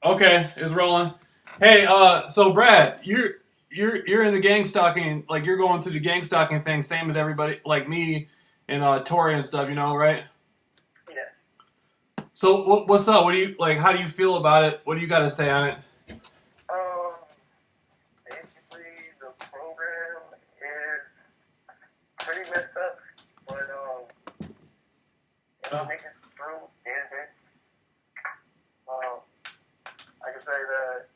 Okay, it's rolling. Hey, so Brad, you're in the gang stalking, like you're going through the gang stalking thing, same as everybody, like me and Tori and stuff, right? Yeah. So what's up? What do you like? How do you feel about it? What do you got to say on it? Um, Basically, the program is pretty messed up, but if I make it through, is um, I can say that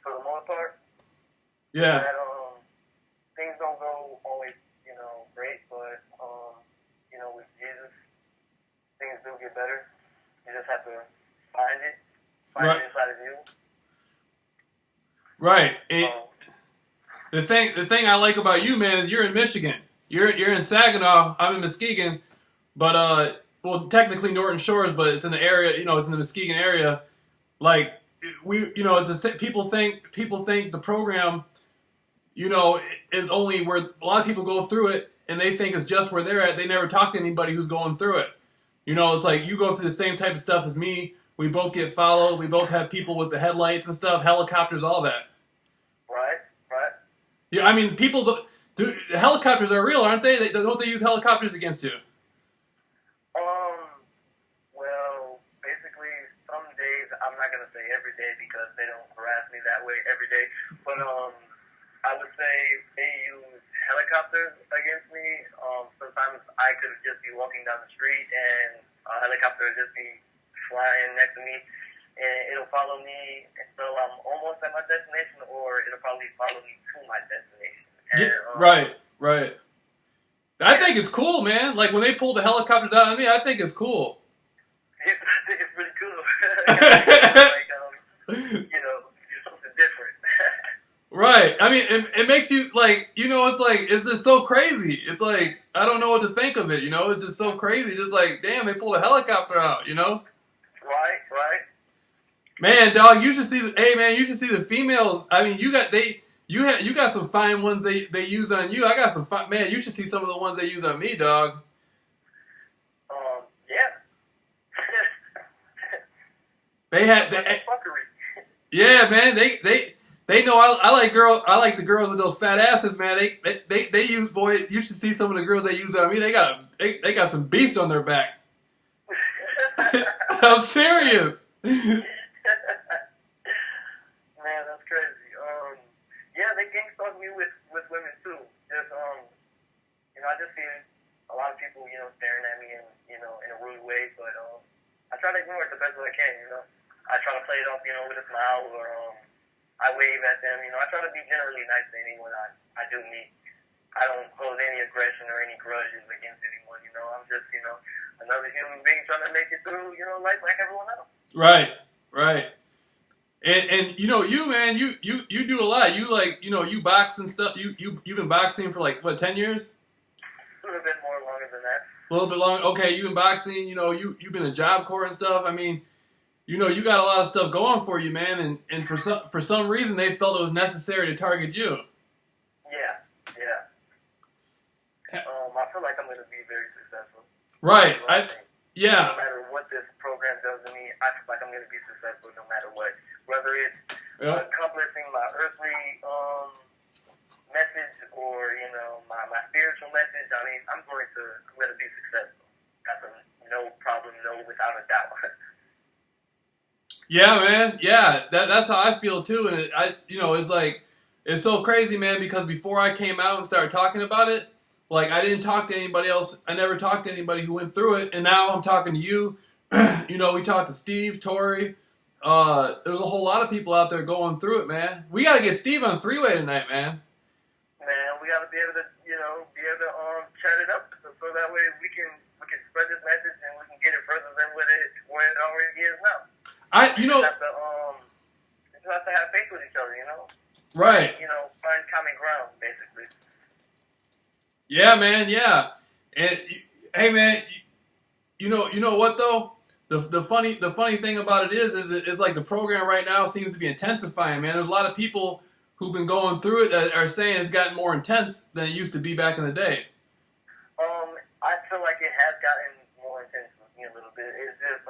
for the most part, Yeah. that things don't go always, great, but with Jesus, things do get better. You just have to find Right. it inside of you. Right. Um, The thing I like about you, man, is you're in Michigan. You're in Saginaw. I'm in Muskegon, but well, technically Norton Shores, but it's in the area. It's in the Muskegon area. Like people think the program, is only where a lot of people go through it, and they think it's just where they're at. They never talk to anybody who's going through it. It's like you go through the same type of stuff as me. We both get followed. We both have people with the headlights and stuff, helicopters, all that. right, right. Yeah, I mean, the helicopters are real, aren't they? Don't they use helicopters against you? Um, well, basically, some days, I'm not going to say every day because they don't harass me that way every day, but I would say they use helicopters against me. Sometimes I could just be walking down the street and a helicopter would just be flying next to me, and it'll follow me until I'm almost at my destination, or it'll probably follow me to my destination. Yeah, And, right, right. I yeah, think it's cool, man. Like when they pull the helicopters out of me, I think it's cool. it's pretty cool. Like, do something different. Right. I mean, it makes you like, it's just so crazy. It's like, I don't know what to think of it, It's just so crazy. Just like, damn, they pulled a helicopter out. Right, right. Man, dog, you should see hey man, you should see the females. I mean, you got some fine ones they use on you. I got some fine, man, you should see some of the ones they use on me, dog. Yeah. They had Fuckery. yeah, man, they know I like the girls with those fat asses, man. They use boy. You should see some of the girls they use on me. They got some beast on their back. I'm serious. Man, that's crazy. Yeah, they gang stalk me with women too. Just I just see a lot of people, staring at me in a rude way, but I try to ignore it the best way I can. I try to play it off, with a smile, or I wave at them. I try to be generally nice to anyone I do meet. I don't hold any aggression or any grudges against anyone. I'm just, another human being trying to make it through, life like everyone else. Right, right. And you man, you do a lot. You like you box and stuff. You've been boxing for like what 10 years? A little bit more longer than that. A little bit long. Okay, you've been boxing. You've been in Job Corps and stuff. I mean, you got a lot of stuff going for you, man. And for some reason they felt it was necessary to target you. Yeah, yeah. I feel like I'm going to be very successful. Right. No Yeah. matter what this program does to me, I feel like I'm going to be successful no matter what. Whether it's accomplishing my earthly message or, my spiritual message, I mean, I'm going to be successful. That's no problem, no, without a doubt. Yeah, man. Yeah, that's how I feel too. And it's like it's so crazy, man. Because before I came out and started talking about it, like I didn't talk to anybody else. I never talked to anybody who went through it. And now I'm talking to you. We talked to Steve, Tori. There's a whole lot of people out there going through it, man. We got to get Steve on three-way tonight, man. Man, we got to be able to, chat it up so that way we can spread this message and we can get it further than where it already is now. We just have to have faith with each other, Right. Find common ground, basically. Yeah, man. Yeah. And hey, man, you know what though? The funny thing about it is it's like the program right now seems to be intensifying, man. There's a lot of people who've been going through it that are saying it's gotten more intense than it used to be back in the day. I feel like it has gotten more intense with me a little bit. It's just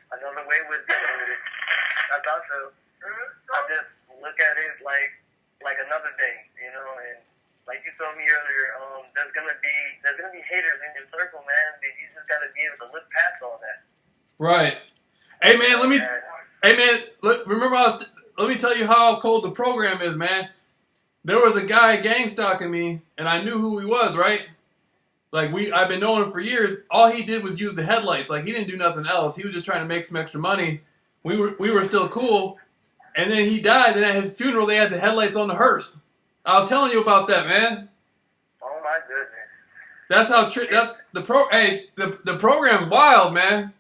another way we're dealing with it. That's how I feel. I just look at it like another day, you know, and like you told me earlier, there's gonna be haters in your circle, man. But you just gotta be able to look past all that. Right. Hey man, let me tell you how cold the program is, man. There was a guy gang stalking me, and I knew who he was, right? Like I've been knowing him for years. All he did was use the headlights. Like he didn't do nothing else. He was just trying to make some extra money. We were still cool, and then he died. And at his funeral, they had the headlights on the hearse. I was telling you about that, man. Oh my goodness. That's how. That's the pro. Hey, the program's wild, man.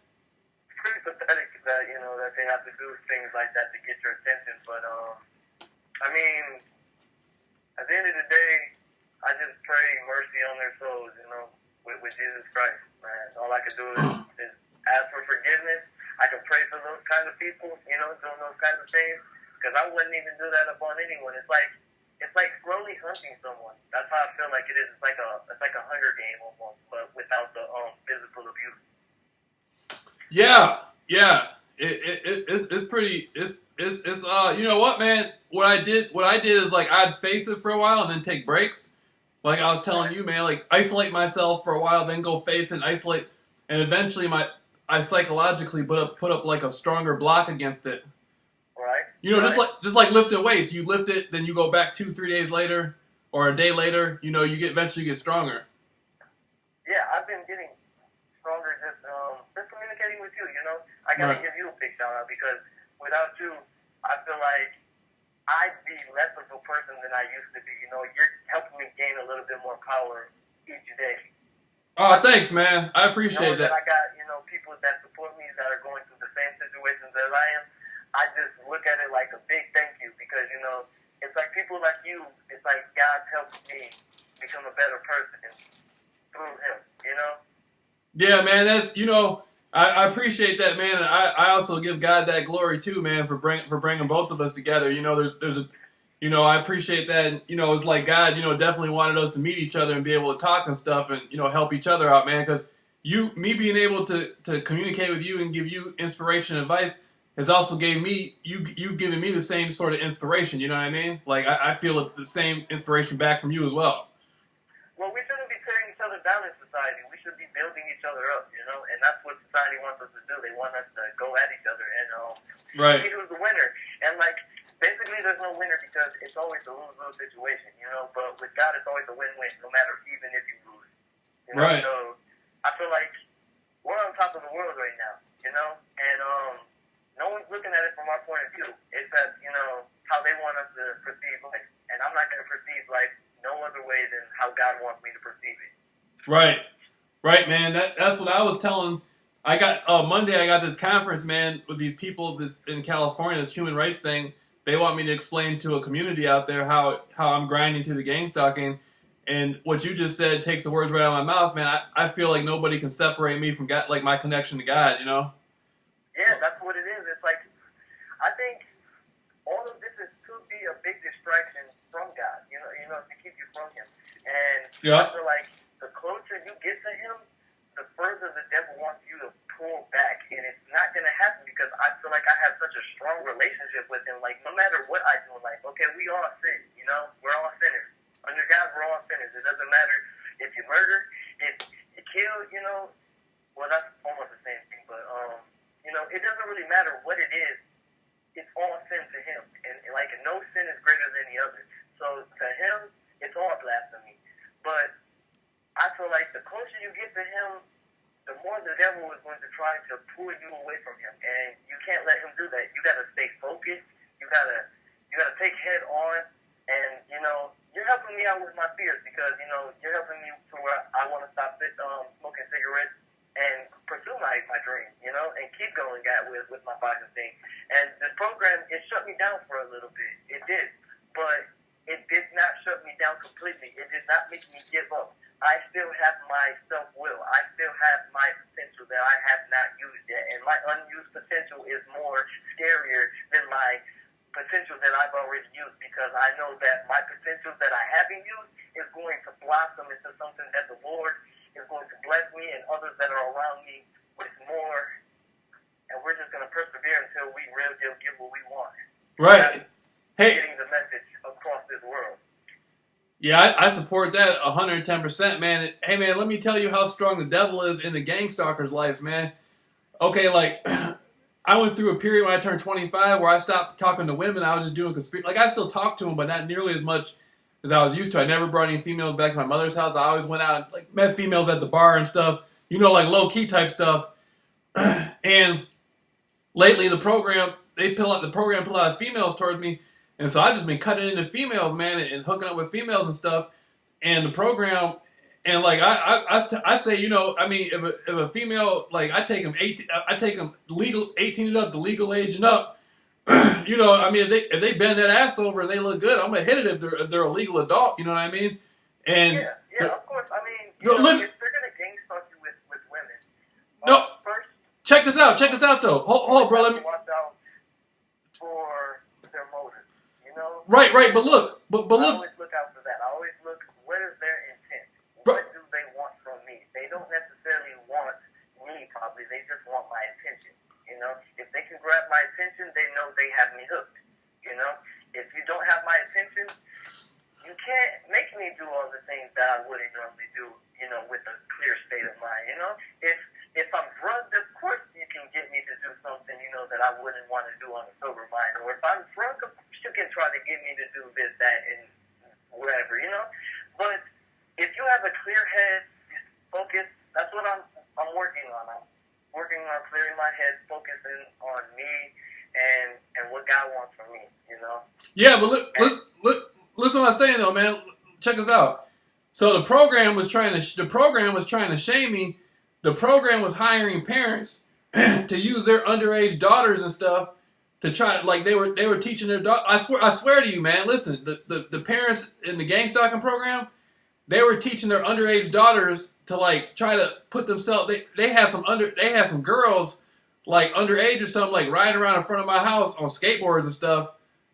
It's pretty pathetic that that they have to do things like that to get your attention. But I mean, at the end of the day, I just pray mercy on their souls, with Jesus Christ, man. All I can do is ask for forgiveness. I can pray for those kinds of people, doing those kinds of things, because I wouldn't even do that upon anyone. It's like slowly hunting someone. That's how I feel like it is. It's like a Hunger Game almost, but without the physical abuse. Yeah. It's pretty. It's you know what, man? What I did is like I'd face it for a while and then take breaks. Like I was telling you, man, like isolate myself for a while, then go face and isolate, and eventually I psychologically put up like a stronger block against it. Right. Just like lifting weights. You lift it, then you go back 2-3 days later or a day later. You eventually get stronger. Yeah, I've been getting stronger just communicating with you. I gotta give you a big shout out because without you, I feel like I'd be less of a person than I used to be. You're helping me gain a little bit more power each day. Oh, thanks, man. I appreciate that. I got people that support me that are going through the same situations as I am. I just look at it like a big thank you because it's like people like you. It's like God helped me become a better person through Him. Yeah, man. That's I appreciate that, man. And I also give God that glory too, man, for bringing both of us together. There's a I appreciate that. And, it's like God, definitely wanted us to meet each other and be able to talk and stuff and, help each other out, man. Because me being able to communicate with you and give you inspiration and advice has also gave me, you've given me the same sort of inspiration, you know what I mean? Like, I feel the same inspiration back from you as well. Well, we shouldn't be tearing each other down in society. We should be building each other up, and that's what society wants us to do. They want us to go at each other and right. see who's the winner. And, basically there's no winner because it's always a lose-lose situation, but with God it's always a win-win, no matter even if you lose. Right. So I feel like we're on top of the world right now, and no one's looking at it from our point of view. It's that, how they want us to perceive life. And I'm not going to perceive life no other way than how God wants me to perceive it. Right, man. That's what I was telling. I got Monday. I got this conference, man, with these people in California, this human rights thing. They want me to explain to a community out there how I'm grinding through the gang stalking. And what you just said takes the words right out of my mouth, man. I feel like nobody can separate me from God, like my connection to God, Yeah, that's what it is. It's like, I think all of this could be a big distraction from God, to keep you from Him. And I feel like the closer you get to Him, the further the devil wants you to pull back. And it's not going to happen because I feel like I have such a strong relationship with Him. Like, no matter what I do in life, okay, we all sin, we're all sinners. Under God, we're all sinners. It doesn't matter if you murder, if you kill, well, that's almost the same thing, but, it doesn't really matter what it is. It's all sin to Him. And no sin is greater than the other. So to Him, it's all blasphemy. But I feel like the closer you get to Him, the more the devil is going to try to pull you away from Him. And you can't let him do that. You got to stay focused. You got to take head on. And, you're helping me out with my fears because, you're helping me to where I want to stop smoking cigarettes and pursue my dream, and keep going with my boxing thing. And this program, it shut me down for a little bit. It did. But it did not shut me down completely. It did not make me give up. I still have my self-will. I still have my potential that I have not used yet. And my unused potential is more scarier than my potential that I've already used because I know that my potential that I haven't used is going to blossom into something that the Lord is going to bless me and others that are around me with more. And we're just going to persevere until we really give Right. Hey. Getting the message across this world. Yeah, I support that 110%, man. Hey, man, let me tell you how strong the devil is in the gang stalkers' lives, man. Okay, like, I went through a period when I turned 25 where I stopped talking to women. I was just doing conspiracy. Like, I still talk to them, but not nearly as much as I was used to. I never brought any females back to my mother's house. I always went out and, like, met females at the bar and stuff. You know, like, low-key type stuff. And lately, the program pull out females towards me. And so I've just been cutting into females, man, and hooking up with females and stuff. And the program, and like I say, you know, I mean, if a female, like I take them legal 18 and up, the legal age and up. You know, I mean, if they bend that ass over and they look good, I'm gonna hit it if they're a legal adult. You know what I mean? And yeah, of course. I mean, you know, listen, if they're gonna gang stalk you with women, no. First, check this out, though. Hold, bro. Let me. Watch out for their motives. You know. Right. But look. I always look out for that. I always look. What is their intent? What do they want from me? They don't necessarily want me. Probably they just want my attention. You know. If they can grab my attention, they know they have me hooked. You know. If you don't have my attention, you can't make me do all the things that I wouldn't normally do. You know, with a clear state of mind. You know. If I'm drugged, of course you can get me to do something, you know, that I wouldn't want to do on a sober mind. Or if I'm drunk, of course you can try to get me to do this, that, and whatever, you know. But if you have a clear head, focus, that's what I'm working on. I'm working on clearing my head, focusing on me and what God wants from me, you know. Yeah, but listen what I'm saying though, man. Check us out. So the program was trying to shame me. The program was hiring parents to use their underage daughters and stuff to try, like they were teaching their daughter. I swear to you, man. Listen, the parents in the gang stalking program, they were teaching their underage daughters to like try to put themselves. They had some girls like underage or something like riding around in front of my house on skateboards and stuff,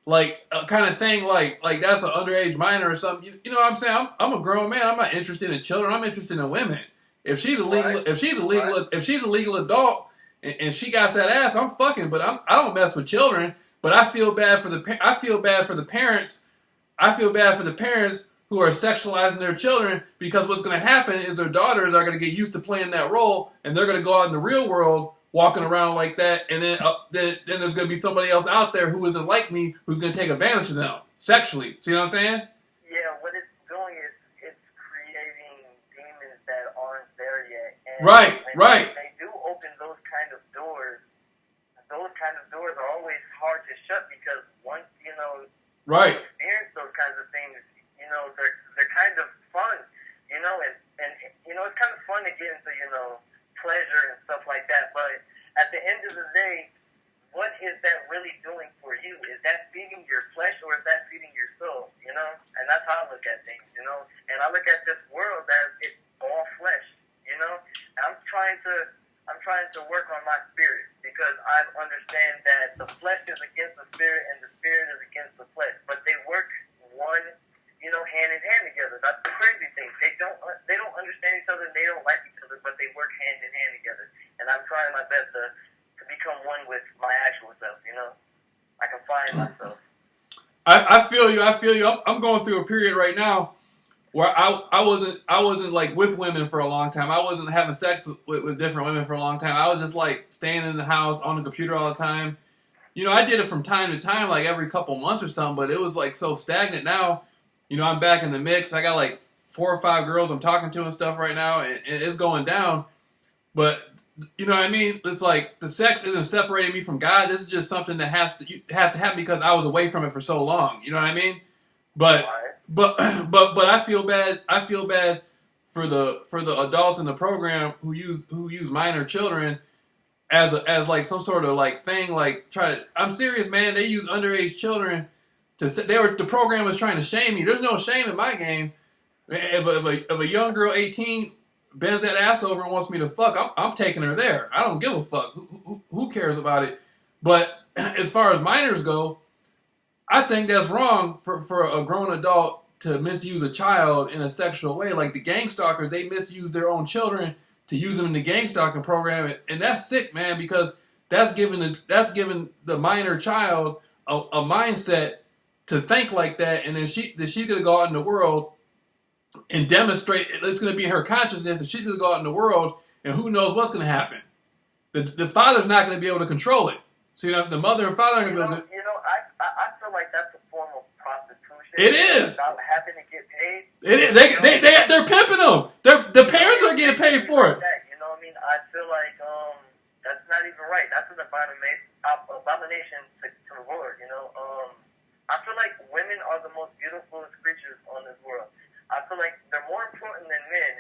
like kind of thing. Like that's an underage minor or something. You know what I'm saying? I'm a grown man. I'm not interested in children. I'm interested in women. If she's a legal adult and she got that ass, I'm fucking. But I don't mess with children. But I feel bad for the parents. I feel bad for the parents who are sexualizing their children, because what's going to happen is their daughters are going to get used to playing that role, and they're going to go out in the real world walking around like that, and then there's going to be somebody else out there who isn't like me who's going to take advantage of them sexually. See what I'm saying? Yeah. What it's doing is it's creating demons that aren't there yet. And Right. They do open those kind of doors. Those kind of doors are always hard to shut, because once you experience those kinds of things, you know, they're kind of fun, you know, and you know, it's kind of fun to get into, you know, pleasure and stuff like that. But at the end of the day, what is that really doing for you? Is that feeding your flesh, or is that feeding your soul? You know, and that's how I look at things, you know. And I look at this world as it's all flesh, you know. And I'm trying to work on my spirit, because I understand that the flesh is against the spirit and the spirit is against the flesh, but they work one, you know, hand in hand together. That's the crazy thing. They don't understand each other, and they don't like each other, but they work hand in hand together. And I'm trying my best to become one with my actual self, you know. I can find myself. I feel you. I'm going through a period right now where I wasn't like with women for a long time. I wasn't having sex with different women for a long time. I was just like staying in the house on the computer all the time. You know, I did it from time to time, like every couple months or something, but it was like so stagnant now. You know, I'm back in the mix. I got like 4 or 5 girls I'm talking to and stuff right now, and it's going down. But you know what I mean? It's like the sex isn't separating me from God. This is just something that has to happen because I was away from it for so long. You know what I mean? But I feel bad. I feel bad for the adults in the program who use minor children as like some sort of like thing. Like I'm serious, man. They use underage children the program was trying to shame me. There's no shame in my game. If a young girl 18 bends that ass over and wants me to fuck, I'm taking her there. I don't give a fuck. Who cares about it? But as far as minors go, I think that's wrong for a grown adult to misuse a child in a sexual way. Like the gang stalkers, they misuse their own children to use them in the gang stalking program, and that's sick, man, because that's giving the minor child a mindset to think like that, and then she's going to go out in the world and demonstrate. It's going to be in her consciousness, and she's going to go out in the world, and who knows what's going to happen. The father's not going to be able to control it. So the mother and father are going to be able to. I feel like that's a form of prostitution. It is. Without having to get paid. It is. They're pimping them. The parents are getting paid for it. You know what I mean? I feel like that's not even right. That's an abomination to the Lord. You know. I feel like women are the most beautiful creatures on this world. I feel like they're more important than men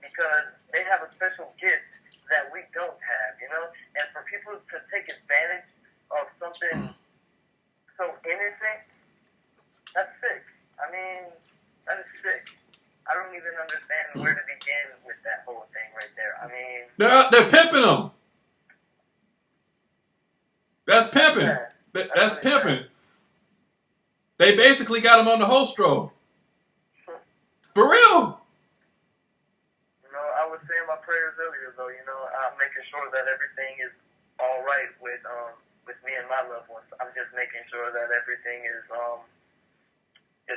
because they have a special gift that we don't have, you know? And for people to take advantage of something so innocent, that's sick. I mean, that is sick. I don't even understand where to begin with that whole thing right there. I mean... They're pimping them. That's pimping. Yeah, that's pimping. They basically got them on the hostro. For real. I was saying my prayers earlier, though. I'm making sure that everything is all right with me and my loved ones. I'm just making sure that everything is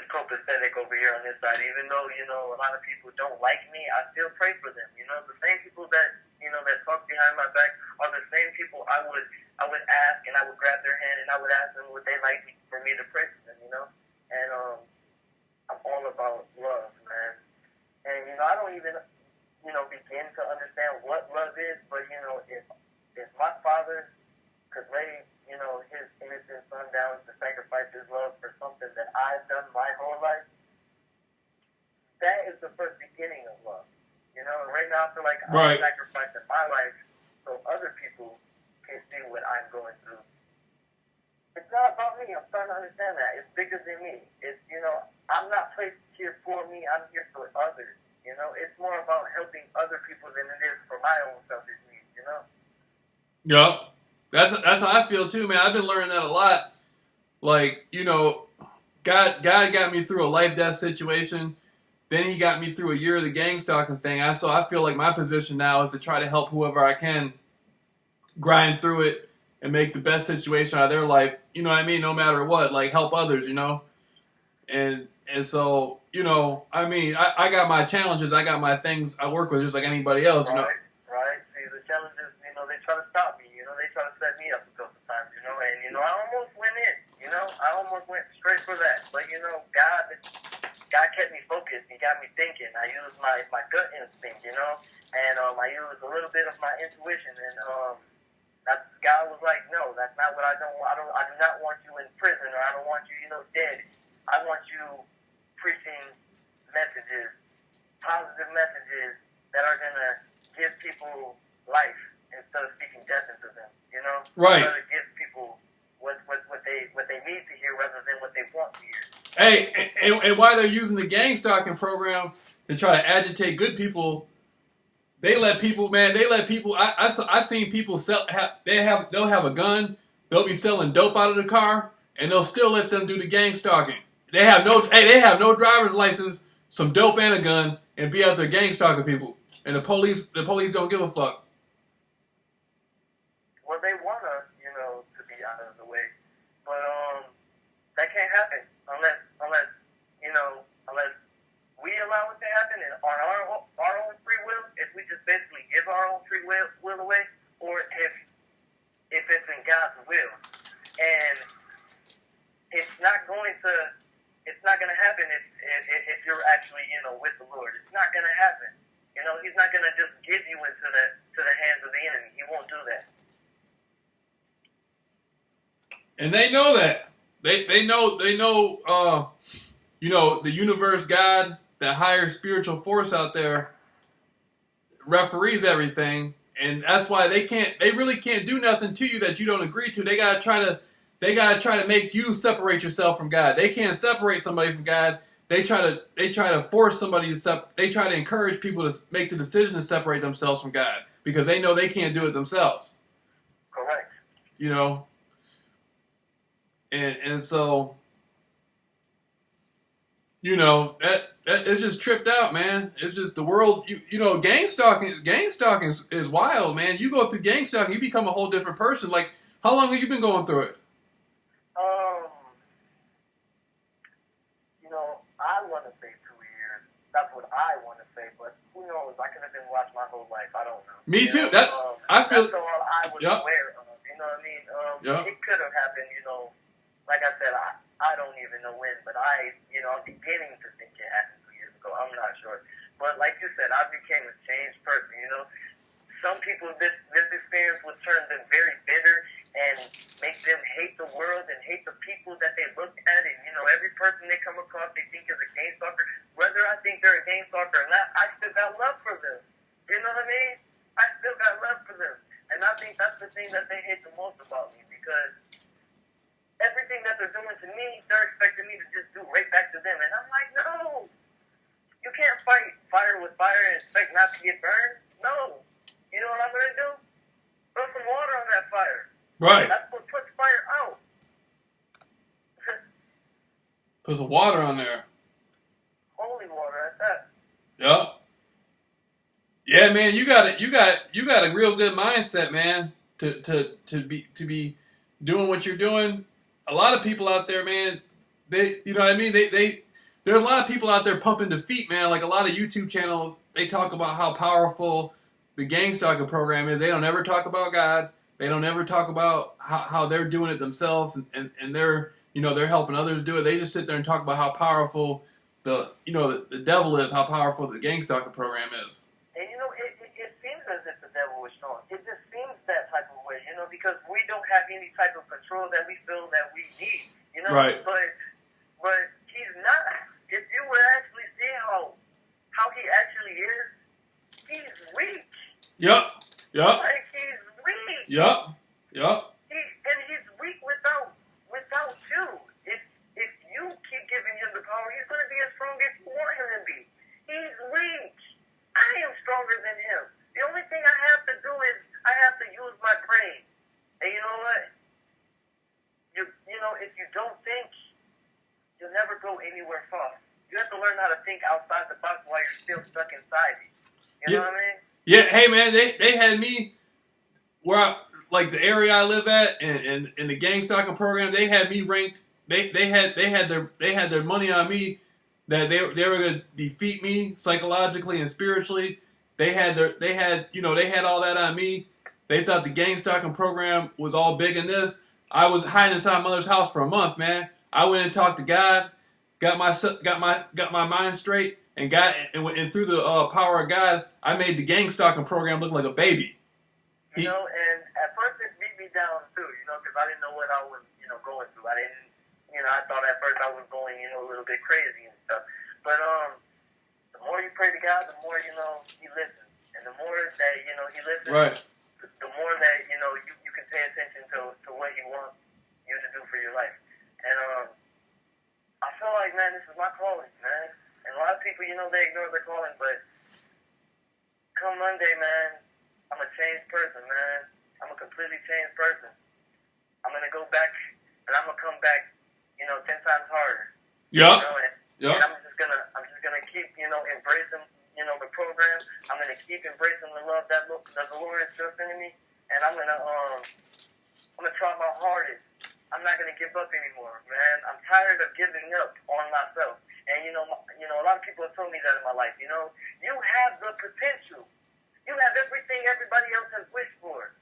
copacetic over here on this side. Even though a lot of people don't like me, I still pray for them. The same people that that talk behind my back are the same people I would ask, and I would grab their hand and I would ask them would they like for me to pray for them. And I'm all about love, man. And I don't even begin to understand what love is, but if my father could lay his innocent son down to sacrifice his love for something that I've done my whole life, that is the first beginning of love. Right now I feel like I'm sacrificing my life so other people can see what I'm going through. It's not about me. I'm starting to understand that. It's bigger than me. It's, I'm not placed here for me. I'm here for others. It's more about helping other people than it is for my own selfish needs, Yeah. That's how I feel too, man. I've been learning that a lot. Like, God got me through a life-death situation. Then he got me through a year of the gang stalking thing. So I feel like my position now is to try to help whoever I can grind through it and make the best situation out of their life. You know what I mean? No matter what, like help others, And so, I got my challenges. I got my things I work with just like anybody else, Right. See, the challenges, they try to stop me. They try to set me up a couple times, And, I almost went in, I almost went straight for that. But, God kept me focused. He got me thinking. I used my gut instinct, And I used a little bit of my intuition. And God was like, no, that's not what I don't want. I do not want you in prison, or I don't want you, dead. I want you preaching messages, positive messages that are going to give people life instead of speaking death into them, Right. To give people what they need to hear rather than what they want to hear. Hey, and why they're using the gang stalking program to try to agitate good people, they'll have people, I've seen people they'll have a gun, they'll be selling dope out of the car, and they'll still let them do the gang stalking. They have no driver's license, some dope and a gun, and be out there gang stalking people. And the police don't give a fuck. Well, they want us, to be out of the way. But that can't happen unless we allow it to happen and on our own free will, if we just basically give our own free will away, or if it's in God's will. And it's not going to happen if you're actually, with the Lord. It's not going to happen. He's not going to just give you into the hands of the enemy. He won't do that. And they know that. They know the universe, God, that higher spiritual force out there referees everything, and that's why they really can't do nothing to you that you don't agree to. They gotta try to make you separate yourself from God. They can't separate somebody from God. They try to force somebody to they try to encourage people to make the decision to separate themselves from God because they know they can't do it themselves. Correct. And so that it's just tripped out, man. It's just the world. Gang stalking is wild, man. You go through gang stalking, you become a whole different person. Like, how long have you been going through it? say 2 years. That's what I want to say, but who knows? I could have been watched my whole life. I don't know. Me too. I feel. That's all I was aware of. You know what I mean? It could have happened. Like I said, I don't even know when, but I'm beginning to think it happened 2 years ago. I'm not sure, but like you said, I became a changed person. Some people, this experience would turn them very bitter and make them hate the world and hate the people that they look at. And, every person they come across, they think is a gang stalker. Whether I think they're a gang stalker or not, I still got love for them. You know what I mean? I still got love for them. And I think that's the thing that they hate the most about me, because everything that they're doing to me, they're expecting me to just do right back to them. And I'm like, no. You can't fight fire with fire and expect not to get burned. No. You know what I'm going to do? Throw some water on that fire. Right. That's what puts fire out. Put some water on there. Holy water at that. Yep. Yeah, man, you got a real good mindset, man, to be doing what you're doing. A lot of people out there, man, you know what I mean? There's a lot of people out there pumping defeat, man. Like a lot of YouTube channels, they talk about how powerful the gang stalking program is. They don't ever talk about God. They don't ever talk about how they're doing it themselves and they're helping others do it. They just sit there and talk about how powerful the devil is, how powerful the gang stalking program is. And it seems as if the devil is strong. It just seems that type of way, because we don't have any type of control that we feel that we need, Right. But he's not. If you would actually see how he actually is, he's weak. Yep. Like, he's weak. Yep. And he's weak without you. If you keep giving him the power, he's going to be as strong as you want him to be. He's weak. I am stronger than him. The only thing I have to do is I have to use my brain. And you know what? If you don't think, you'll never go anywhere far. You have to learn how to think outside the box while you're still stuck inside it. You know what I mean? Yeah, hey man, they had me like the area I live at and the gang stalking program, they had me ranked. They had their money on me that they were going to defeat me psychologically and spiritually. They had all that on me. They thought the gang stalking program was all big in this. I was hiding inside my mother's house for a month, man. I went and talked to God, got my mind straight, and through the power of God, I made the gang stalking program look like a baby. And at first it beat me down too, because I didn't know what I was, going through. I didn't, I thought at first I was going, a little bit crazy and stuff. But the more you pray to God, the more, He listens, and the more that He listens, right, the more that you can pay attention to what He wants you to do for your life. And I feel like, man, this is my calling, man. And a lot of people, they ignore their calling, but come Monday, man, I'm a changed person, man. I'm a completely changed person. I'm gonna go back, and I'm gonna come back, 10 times harder. Yeah. And I'm just gonna keep, embracing, the program. I'm gonna keep embracing the love that the Lord is still sending me, and I'm gonna try my hardest. I'm not gonna give up anymore, man. I'm tired of giving up on myself. And a lot of people have told me that in my life. You have the potential. You have everything everybody else has wished for.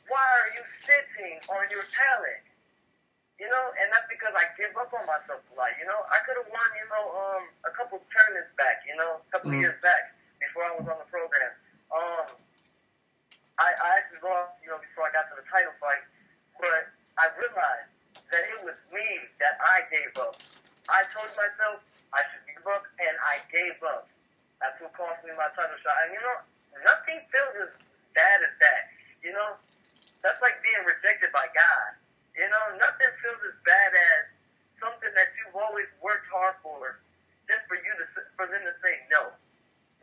Why are you sitting on your talent? And that's because I give up on myself a lot. I could have won, a couple tournaments back, a couple years back before I was on the program. I actually lost, before I got to the title fight, but I realized that it was me that I gave up. I told myself I should give up, and I gave up. That's what cost me my title shot. And nothing feels as bad as that. That's like being rejected by God. Nothing feels as bad as something that you've always worked hard for, just for them to say no.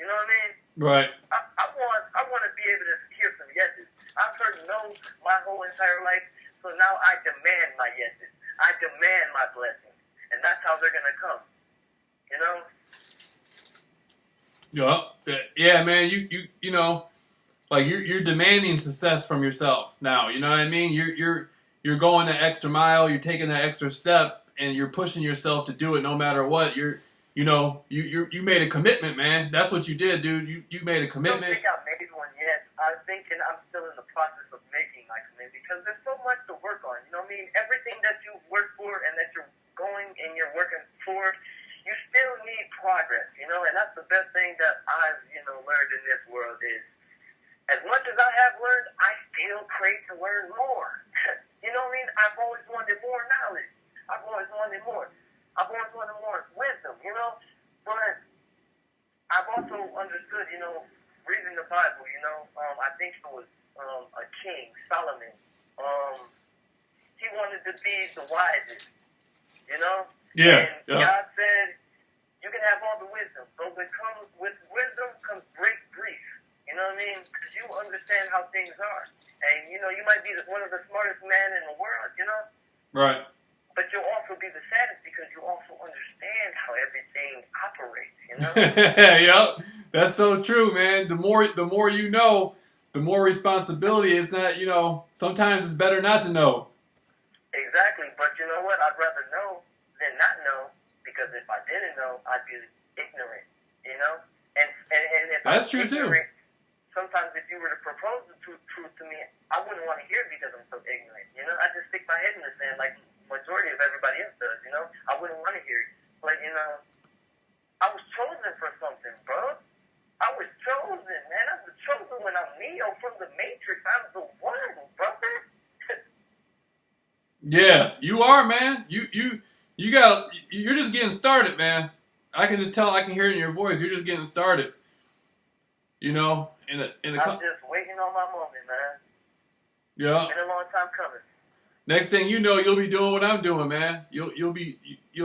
You know what I mean? Right. I want to be able to hear some yeses. I've heard no my whole entire life, so now I demand my yeses. I demand my blessings, and that's how they're gonna come. Yeah, man. You're demanding success from yourself now. You know what I mean? You're going the extra mile. You're taking that extra step, and you're pushing yourself to do it no matter what. You're you know, you made a commitment, man. That's what you did, dude. You made a I don't commitment. think I made one yet. I'm thinking I'm still in the process of making my commitment because there's so much to work on. You know what I mean? Everything that you work for and that you're going and you're working for, you still need progress, you know? And that's the best thing that I've, you know, learned in this world is as much as I have learned, I still crave to learn more. You know what I mean? I've always wanted more knowledge. I've always wanted more. I've always wanted more wisdom, you know? But I've also understood, you know, reading the Bible, you know, I think it was a king, Solomon. He wanted to be the wisest, you know? Yeah. And God said, you can have all the wisdom, but with wisdom comes great grief. You know what I mean? Because you understand how things are. And, you know, you might be one of the smartest men in the world, you know? Right. But you'll also be the saddest because you also understand how everything operates, you know? Yep. That's so true, man. The more you know, the more responsibility. It's not, you know, sometimes it's better not to know. Exactly. But you know what? I'd rather know than not know because if I didn't know, I'd be ignorant, you know? And if That's I'm true, ignorant, too. sometimes if you were to propose the truth to me, I wouldn't want to hear it because I'm so ignorant, you know? I just stick my head in the sand like majority of everybody else does, you know? I wouldn't want to hear it. But, you know, I was chosen for something, bro. I was chosen, man. I was chosen when I'm Neo from the Matrix. I'm the one, brother. Yeah, you are, man. You're just getting started, man. I can just tell. I can hear it in your voice. You're just getting started. You know, I'm just waiting on my moment, man. Yeah. It's been a long time coming. Next thing you know, you'll be doing what I'm doing, man. You'll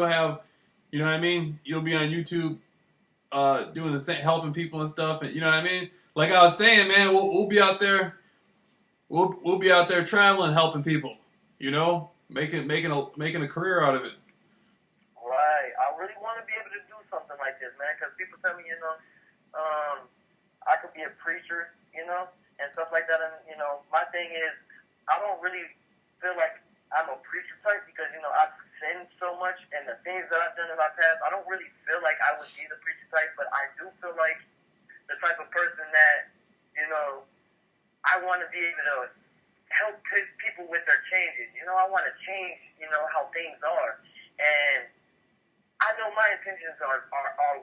have, you know what I mean? You'll be on YouTube, doing the same, helping people and stuff, and you know what I mean? Like I was saying, man, we'll be out there, we'll be out there traveling, helping people, you know, making a career out of it. Right. I really want to be able to do something like this, man, because people tell me, you know, I could be a preacher, you know, and stuff like that, and, you know, my thing is, I don't really feel like I'm a preacher type because, you know, I've sinned so much and the things that I've done in my past, I don't really feel like I would be the preacher type, but I do feel like the type of person that, you know, I want to be able to help people with their changes. You know, I want to change, you know, how things are. And I know my intentions are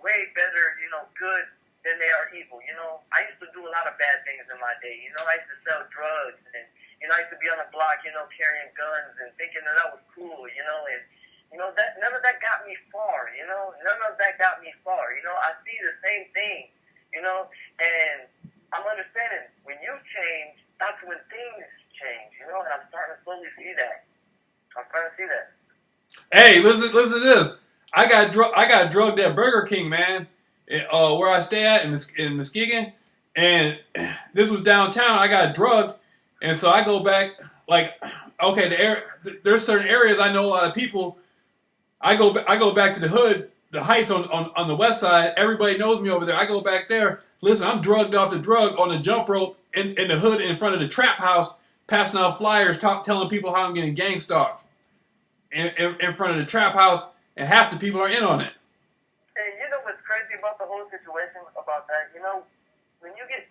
way better, you know, good than they are evil. You know, I used to do a lot of bad things in my day. You know, I used to sell drugs and, you know, I used to be on the block, you know, carrying guns and thinking that was cool, you know, and, you know, that none of that got me far, you know, none of that got me far. You know, I see the same thing, you know, and I'm understanding when you change, that's when things change, you know, and I'm starting to slowly see that. I'm starting to see that. Hey, listen to this. I got drugged at Burger King, man, where I stay at in Muskegon, and this was downtown. I got drugged. And so I go back, like, okay, there's certain areas I know a lot of people. I go back to the hood, the Heights on the west side. Everybody knows me over there. I go back there. Listen, I'm drugged off the drug on the jump rope in the hood in front of the trap house, passing out flyers, telling people how I'm getting gang stalked in front of the trap house, and half the people are in on it. And you know what's crazy about the whole situation about that? You know, when you get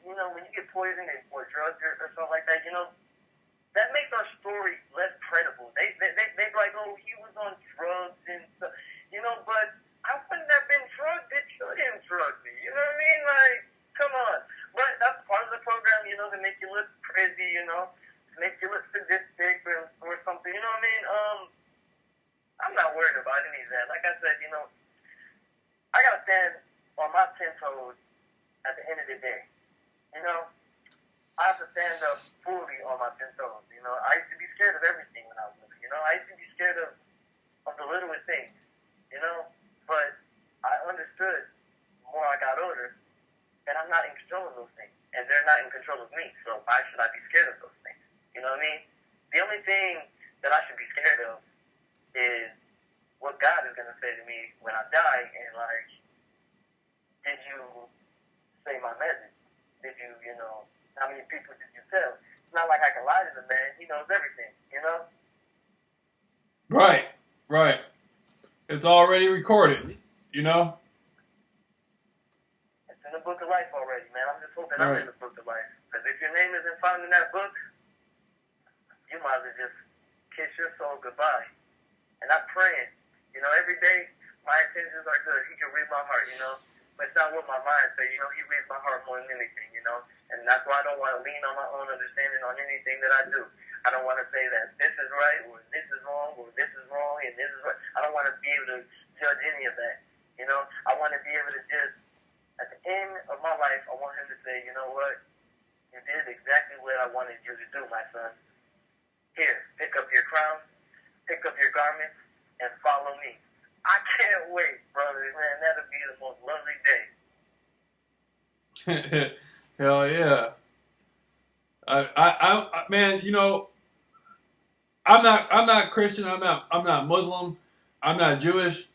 poisoned or drugged or something like that, you know, that makes our story less credible. They be like, oh, he was on drugs and stuff, you know, but I wouldn't have been drugged if you didn't drug me. You know what I mean? Like, come on. But that's part of the program, you know, to make you look crazy, you know, to make you look sadistic or something. You know what I mean? I'm not worried about any of that. Like I said, you know, I gotta stand on my 10 toes at the end of the day. You know, I have to stand up fully on my 10 toes. You know, I used to be scared of everything when I was little. You know, I used to be scared of the littlest things. You know, but I understood the more I got older that I'm not in control of those things, and they're not in control of me. So why should I be scared of those things? You know what I mean? The only thing that I should be scared of is what God is gonna say to me when I die, and like, did you say my message? Did you, you know, how many people did you tell? It's not like I can lie to the man. He knows everything, you know? Right. It's already recorded, you know? that I'm Right. in the book of life. Because if your name isn't found in that book, you might as well just kiss your soul goodbye. And I'm praying, every day my intentions are good. He can read my heart, but it's not what my mind says. He reads my heart more than anything, and that's why I don't want to lean on my own understanding on anything that I do. I don't want to say that this is right or this is wrong or this is wrong and this is right. I don't want to be able to judge any of that. I want to be able to just, at the end of my life, I want him to say, you know what? You did exactly what I wanted you to do, my son. Here, pick up your crown, pick up your garments, and follow me. I can't wait, brother. Man, that'll be the most lovely day. Hell yeah. I man, I'm not Christian. I'm not Muslim. I'm not Jewish.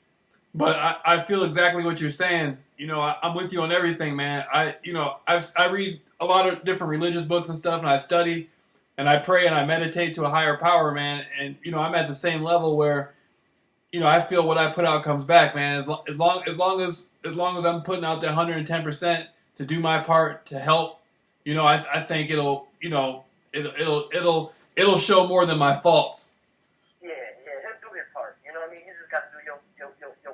But I feel exactly what you're saying. I'm with you on everything, man. I read a lot of different religious books and stuff, and I study, and I pray, and I meditate to a higher power, man. And I'm at the same level where, I feel what I put out comes back, man. As long as I'm putting out that 110% to do my part to help, I think it'll show more than my faults. Yeah, he'll do his part. You know what I mean? You just got to do your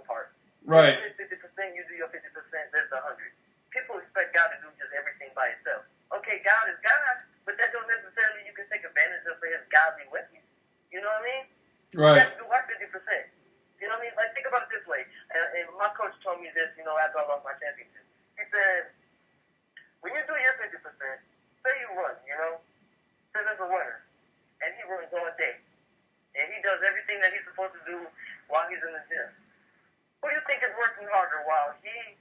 part. Right. You do 50%, you do your 50%, there's 100. People expect God to do just everything by himself. Okay, God is God, but that don't necessarily you can take advantage of his godly with you. You know what I mean? Right. You have to do our 50%. You know what I mean? Like, think about it this way. And my coach told me this, after I lost my championship. He said, when you do your 50%, say you run, say there's a runner, and he runs all day. And he does everything that he's supposed to do while he's in the gym. Who do you think is working harder while he's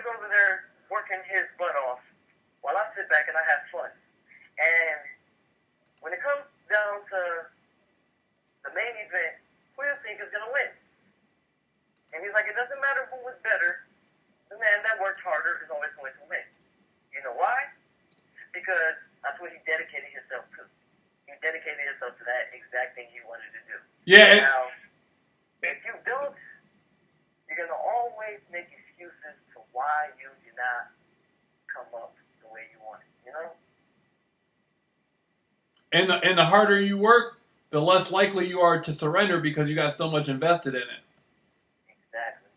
over there working his butt off while I sit back and I have fun? And when it comes down to the main event, who do you think is going to win? And he's like, it doesn't matter who was better. The man that worked harder is always going to win. You know why? Because that's what he dedicated himself to. He dedicated himself to that exact thing he wanted to do. Yeah. Now, if you don't, you're going to always make excuses to why you did not come up the way you wanted, And the harder you work, the less likely you are to surrender because you got so much invested in it. Exactly.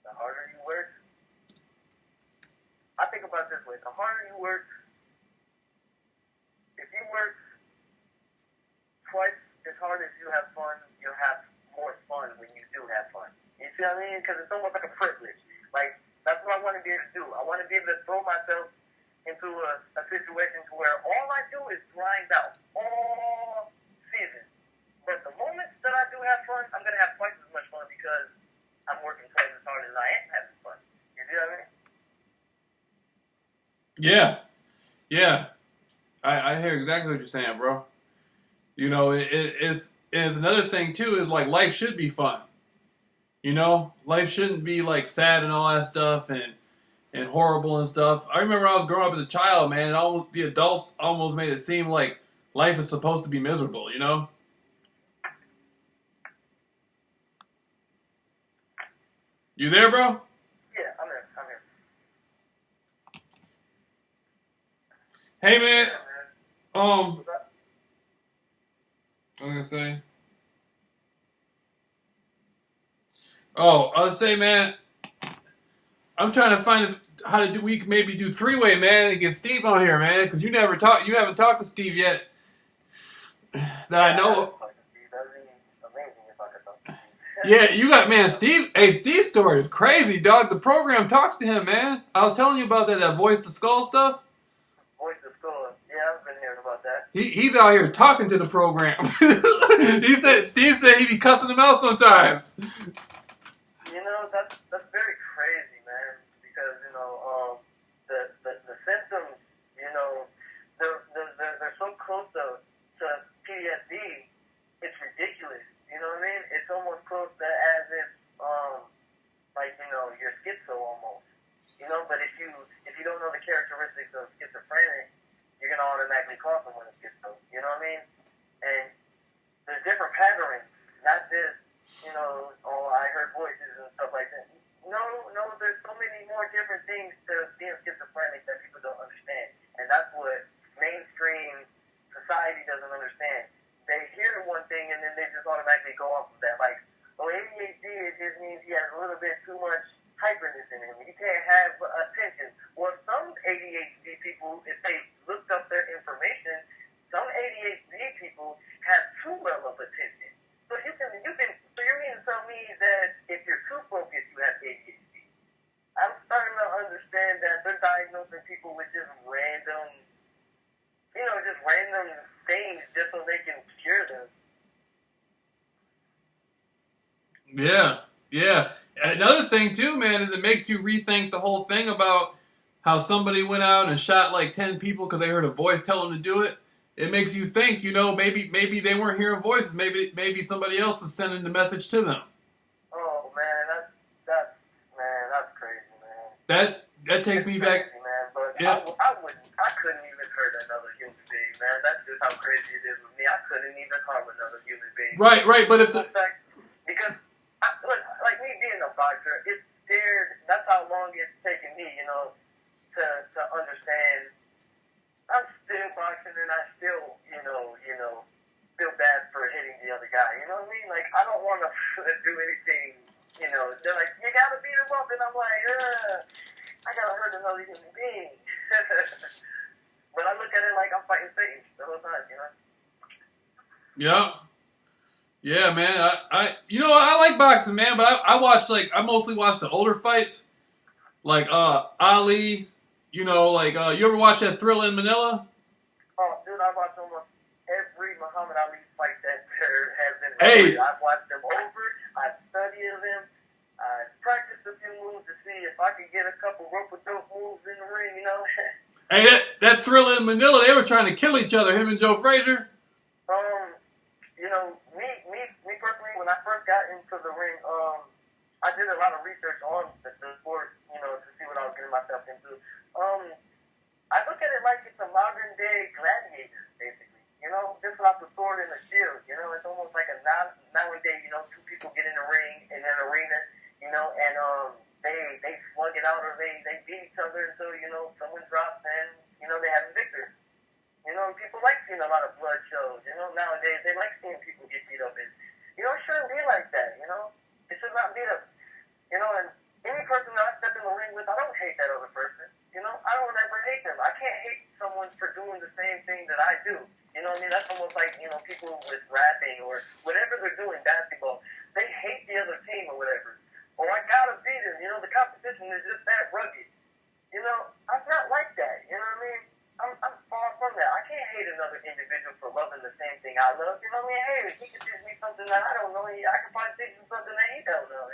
The harder you work, I think about it this way. The harder you work, if you work twice as hard as you have fun, you'll have more fun when you do have fun. You see what I mean? Because it's almost like a privilege. Like, that's what I want to be able to do. I want to be able to throw myself into a situation to where all I do is grind out all season. But the moments that I do have fun, I'm going to have twice as much fun because I'm working twice as hard as I am having fun. You see what I mean? Yeah. I hear exactly what you're saying, bro. It's another thing too is like life should be fun. Life shouldn't be like sad and all that stuff and horrible and stuff. I remember I was growing up as a child, man, and the adults almost made it seem like life is supposed to be miserable, You there, bro? Yeah, I'm here. Hey, man. Yeah, man. I was What's up? gonna say. Oh, I was saying, man. I'm trying to find how to do. We can maybe do three-way, man, and get Steve on here, man, because you haven't talked to Steve yet. That I know of. That'd be amazing if I could talk to Steve. Yeah, you got, man, Steve. Hey, Steve's story is crazy, dog. The program talks to him, man. I was telling you about that voice to skull stuff. Voice of Skull. Yeah, I've been hearing about that. He's out here talking to the program. Steve said he be cussing them out sometimes. That's very crazy, man. Because the symptoms, they're so close to PTSD. It's ridiculous. You know what I mean? It's almost close to as if you're schizo almost. But if you don't know the characteristics of schizophrenic, you're gonna automatically call someone a schizo. You know what I mean? And there's different patterns, not just I heard voices and stuff like that. No, there's so many more different things to being schizophrenic just automatically go off of that. Like, oh, ADHD, it just means he has a little bit too much hyperness in him. He can't have attention. Well, some ADHD people, if they looked up their information, some ADHD people have too well of attention. So so you mean to tell me that if you're too focused, you have ADHD? I'm starting to understand that they're diagnosing people with just random things just so they can cure them. Yeah, yeah. Another thing too, man, is it makes you rethink the whole thing about how somebody went out and shot like 10 people because they heard a voice tell them to do it. It makes you think, maybe they weren't hearing voices. Maybe somebody else was sending the message to them. Oh man, that's crazy, man. That takes me back. Man, but yeah. I couldn't even hurt another human being, man. That's just how crazy it is with me. I couldn't even harm another human being. Right. But if because like me being a boxer, it's scared. That's how long it's taken me, to understand. I'm still boxing, and I still, feel bad for hitting the other guy. You know what I mean? Like, I don't want to do anything. They're like, you gotta beat him up, and I'm like, I gotta hurt another human being. But I look at it like I'm fighting Satan the whole time, Yeah. Yeah, man. I like boxing, man, but I mostly watch the older fights, like Ali. You ever watch that Thriller in Manila? Oh, dude, I watched almost every Muhammad Ali fight that there has been. Hey, I've watched them over. I've studied them. I practiced a few moves to see if I could get a couple rope-a-dope moves in the ring. Hey, that Thriller in Manila, they were trying to kill each other. Him and Joe Frazier. Me personally, when I first got into the ring, I did a lot of research on the sport, to see what I was getting myself into. I look at it like it's a modern day gladiator, basically. Just without the sword and the shield. It's almost like a nowadays, two people get in the ring in an arena, and they slug it out or they beat each other until someone drops and they have a victory. People like seeing a lot of blood shows. Nowadays they like seeing people get beat up, and it shouldn't be like that. It should not be that. And any person that I step in the ring with, I don't hate that other person. I don't ever hate them. I can't hate someone for doing the same thing that I do. What I mean? That's almost like, people with rapping or whatever they're doing, basketball. They hate the other team or whatever. Or I gotta beat them. The competition is just that rugged. I'm not like that. You know what I mean? I'm far from that. I can't hate another individual for loving the same thing I love. You know what I mean? Hey, if he can teach me something that I don't know, I can probably teach him something that he don't know.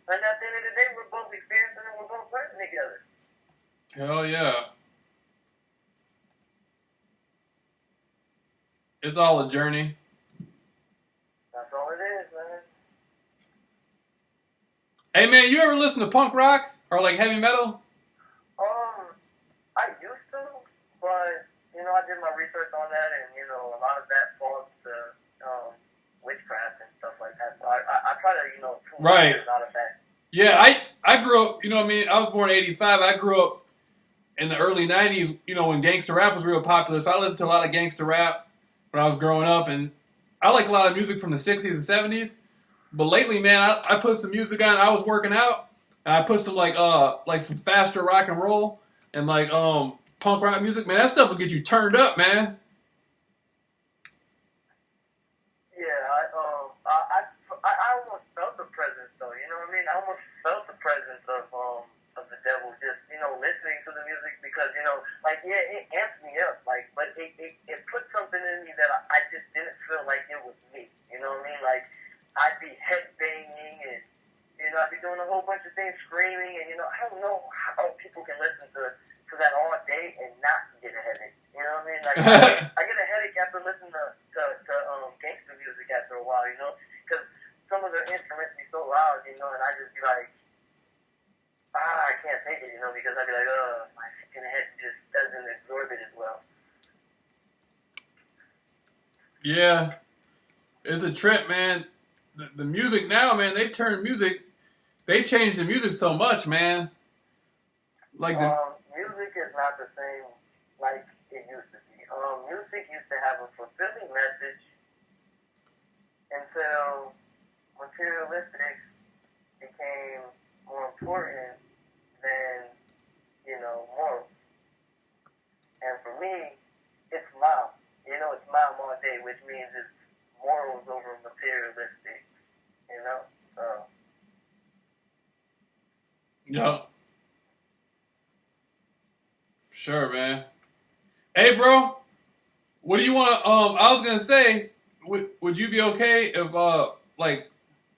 And at the end of the day, we're both experiencing and we're both learning together. Hell yeah. It's all a journey. That's all it is, man. Hey, man, you ever listen to punk rock or like heavy metal? I used to, but I did my research on that, and a lot of that falls to witchcraft and stuff like that. So I try to tune right out of that. Yeah, I grew up. I was born in '85. I grew up in the early '90s. When gangster rap was real popular, so I listened to a lot of gangster rap when I was growing up, and I like a lot of music from the '60s and '70s. But lately, man, I put some music on. I was working out, and I put some like some faster rock and roll and like punk rock music. Man, that stuff will get you turned up, man. Yeah, I almost felt the presence, though. You know what I mean? I almost felt the presence of the devil just listening to the music because it amped me up, but it put something in me that I just didn't feel like it was me. You know what I mean? Like I'd be headbanging and I'd be doing a whole bunch of things, screaming, and I don't know how people can listen to that all day and not get a headache. You know what I mean? Like I get a headache after listening to gangster music after a while, because some of the instruments be so loud, and I just be like, I can't take it, because I'd be like, my fucking head just doesn't absorb it as well. Yeah, it's a trip, man. The music now, man, they changed the music so much, man. Like music is not the same like it used to be. Music used to have a fulfilling message, until materialistics became more important than, morals. And for me, it's mom. It's mom all day, which means it's morals over materialistic, So. Yeah. Sure, man. Hey, bro. What do you want? I was gonna say, would you be okay if like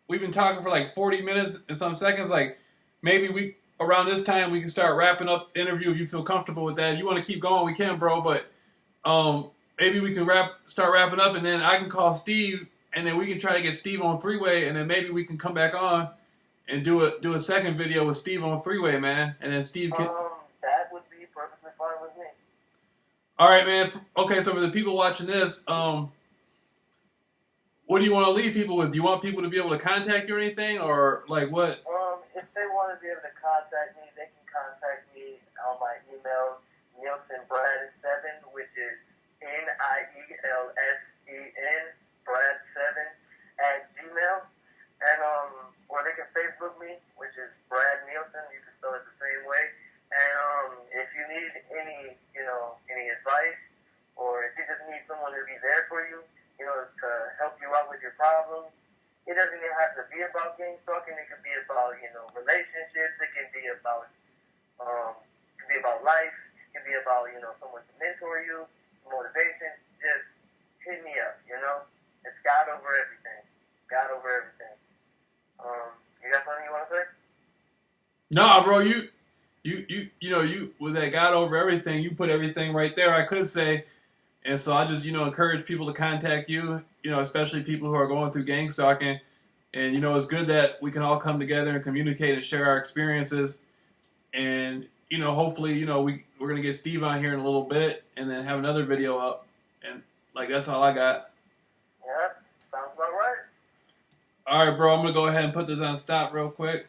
we've been talking for like 40 minutes and some seconds? Like maybe we around this time we can start wrapping up the interview if you feel comfortable with that. If you want to keep going, we can, bro. But maybe we can start wrapping up, and then I can call Steve, and then we can try to get Steve on three-way, and then maybe we can come back on and do a second video with Steve on three-way, man. And then Steve can. That would be perfectly fine with me. All right, man. Okay, so for the people watching this, what do you want to leave people with? Do you want people to be able to contact you or anything, or like what? If they want to be able to contact me, they can contact me on my email, NielsenBrad7, which is NIELSEN Brad7 @gmail, and or they can Facebook me, which is Brad Nielsen. You can spell it the same way. And if you need any advice, or if you just need someone to be there for you, to help you out with your problems. It doesn't even have to be about gang stalking. It could be about, relationships. It can be about, life. It can be about, someone to mentor you, motivation. Just hit me up. It's God over everything. God over everything. You got something you want to say? Nah, bro. You with that God over everything, you put everything right there. I could say. And so I just, encourage people to contact you, especially people who are going through gang stalking. And, it's good that we can all come together and communicate and share our experiences. And, hopefully, we're going to get Steve on here in a little bit and then have another video up. And, that's all I got. Yeah, sounds about right. All right, bro, I'm going to go ahead and put this on stop real quick.